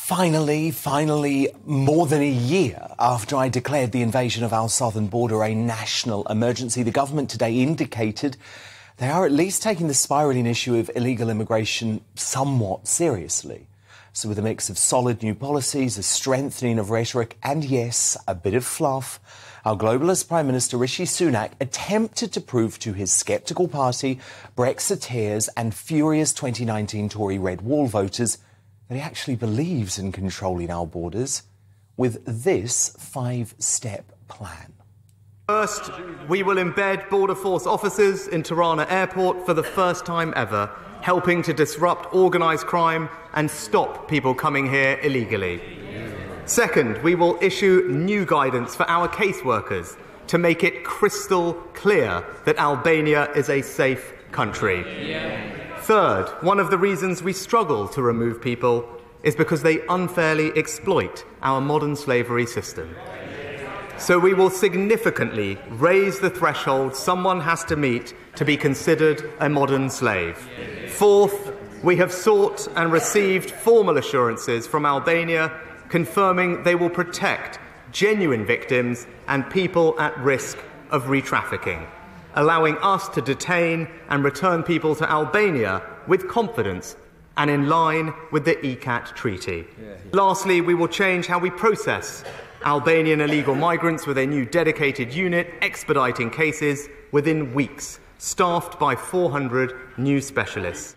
Finally, more than a year after I declared the invasion of our southern border a national emergency, the government today indicated they are at least taking the spiralling issue of illegal immigration somewhat seriously. So with a mix of solid new policies, a strengthening of rhetoric and, yes, a bit of fluff, our globalist Prime Minister Rishi Sunak attempted to prove to his sceptical party, Brexiteers and furious 2019 Tory Red Wall voters that he actually believes in controlling our borders with this 5-step plan. First, we will embed Border Force officers in Tirana Airport for the first time ever, helping to disrupt organised crime and stop people coming here illegally. Second, we will issue new guidance for our caseworkers to make it crystal clear that Albania is a safe country. Third, one of the reasons we struggle to remove people is because they unfairly exploit our modern slavery system. So we will significantly raise the threshold someone has to meet to be considered a modern slave. Fourth, we have sought and received formal assurances from Albania confirming they will protect genuine victims and people at risk of re-trafficking, allowing us to detain and return people to Albania with confidence and in line with the ECHR treaty. Lastly, we will change how we process Albanian illegal migrants with a new dedicated unit expediting cases within weeks, staffed by 400 new specialists.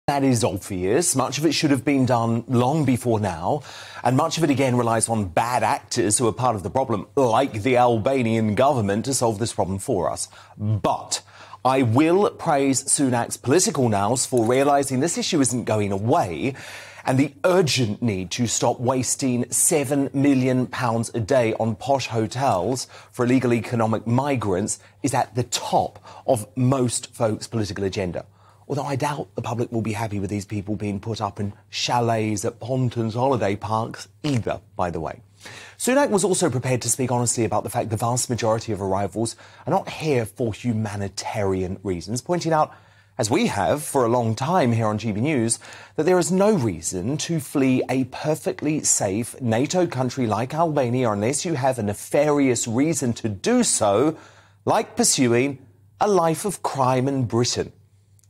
That is obvious. Much of it should have been done long before now, and much of it again relies on bad actors who are part of the problem, like the Albanian government, to solve this problem for us. But I will praise Sunak's political nous for realising this issue isn't going away, and the urgent need to stop wasting £7 million a day on posh hotels for illegal economic migrants is at the top of most folks' political agenda. Although I doubt the public will be happy with these people being put up in chalets at Pontons holiday parks either, by the way. Sunak was also prepared to speak honestly about the fact the vast majority of arrivals are not here for humanitarian reasons, pointing out, as we have for a long time here on GBNews, that there is no reason to flee a perfectly safe NATO country like Albania unless you have a nefarious reason to do so, like pursuing a life of crime in Britain.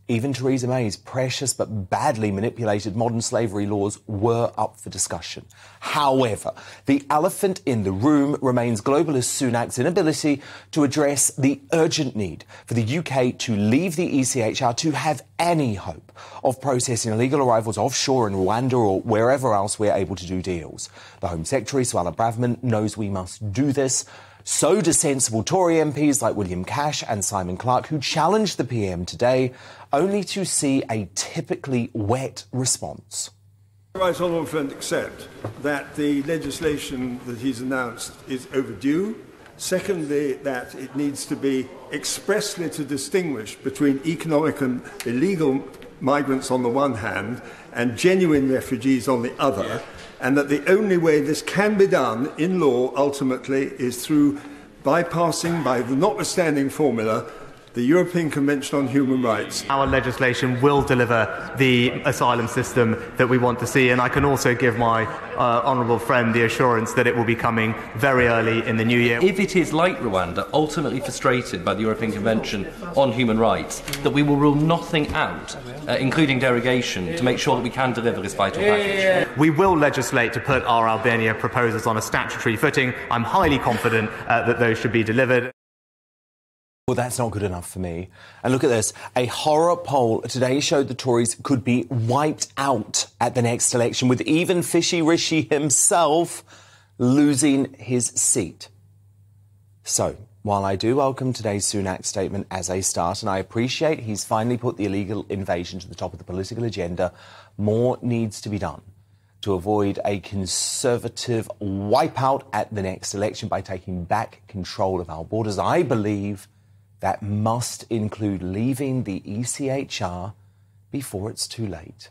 Even Theresa May's precious but badly manipulated modern slavery laws were up for discussion. However, the elephant in the room remains globalist Sunak's inability to address the urgent need for the UK to leave the ECHR to have any hope of processing illegal arrivals offshore in Rwanda or wherever else we're able to do deals. The Home Secretary, Suella Braverman, knows we must do this. So do sensible Tory MPs like William Cash and Simon Clarke, who challenged the PM today, only to see a typically wet response. Right, honourable friend, accept that the legislation that he's announced is overdue. Secondly, that it needs to be expressly to distinguish between economic and illegal migrants on the one hand and genuine refugees on the other. And that the only way this can be done in law ultimately is through bypassing, by the notwithstanding formula, the European Convention on Human Rights. Our legislation will deliver the asylum system that we want to see, and I can also give my honourable friend the assurance that it will be coming very early in the new year. If it is like Rwanda, ultimately frustrated by the European Convention on Human Rights, that we will rule nothing out, including derogation, to make sure that we can deliver this vital package. We will legislate to put our Albania proposals on a statutory footing. I'm highly confident that those should be delivered. Well, that's not good enough for me. And look at this. A horror poll today showed the Tories could be wiped out at the next election, with even Fishy Rishi himself losing his seat. So, while I do welcome today's Sunak statement as a start, and I appreciate he's finally put the illegal invasion to the top of the political agenda, more needs to be done to avoid a Conservative wipeout at the next election by taking back control of our borders. I believe that must include leaving the ECHR before it's too late.